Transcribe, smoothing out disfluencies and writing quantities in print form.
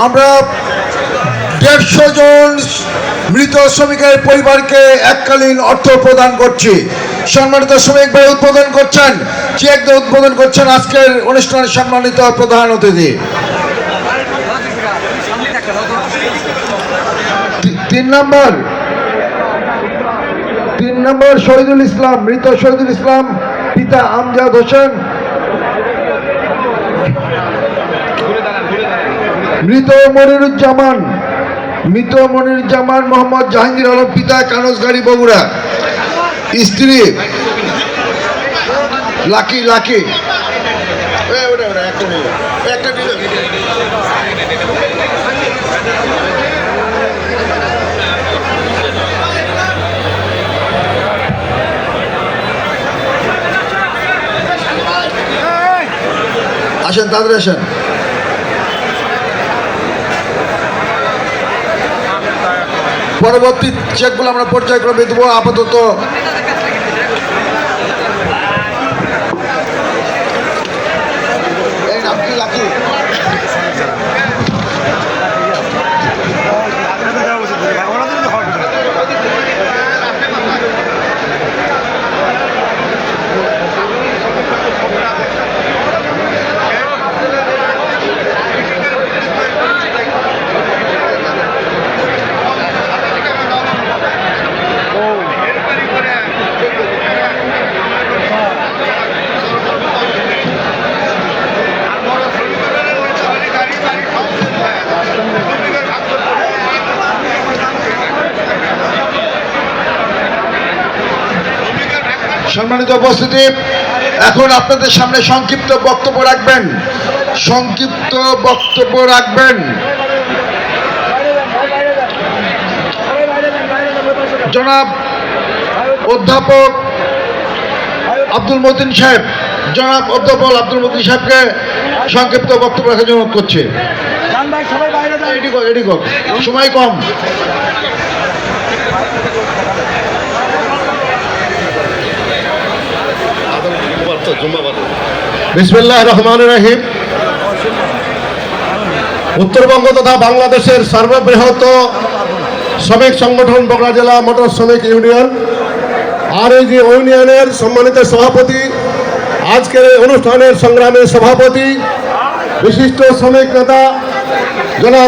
আমরা 150 জন মৃত শ্রমিকের পরিবারকে এককালীন অর্থ প্রদান করছি। সম্মানিত শ্রমিক ভাই উদ্বোধন করছেন, চেক দিয়ে উদ্বোধন করছেন আজকের অনুষ্ঠানের সম্মানিত প্রধান অতিথি। 3 নম্বর শহীদুল ইসলাম, মৃত শহীদুল ইসলাম, পিতা আমজাদ হোসেন। মৃত মনিরুজ্জামান মোহাম্মদ জাহাঙ্গীর আলম, পিতা কানজগাড়ি বগুড়া। স্ত্রী লাকি আসেন, তাদের আসেন। পরবর্তী চেকগুলো আমরা পর্যায়ক্রমে দেবো। আপাতত সম্মানিত উপস্থিতি, এখন আপনাদের সামনে সংক্ষিপ্ত বক্তব্য রাখবেন জনাব অধ্যাপক আব্দুল মতিন সাহেব। জনাব অধ্যাপক আব্দুল মতিন সাহেবকে সংক্ষিপ্ত বক্তব্য রাখার জন্য অনুরোধ করছে। সময় কম। বিসমিল্লাহির রহমানির রহিম। উত্তরবঙ্গ তথা বাংলাদেশের সর্ববৃহৎ শ্রমিক সংগঠন বগুড়া জেলা মোটর শ্রমিক ইউনিয়ন আর এই যে ইউনিয়নের সম্মানিত সভাপতি, আজকের এই অনুষ্ঠানের সংগ্রামের সভাপতি, বিশিষ্ট শ্রমিক নেতা জনাব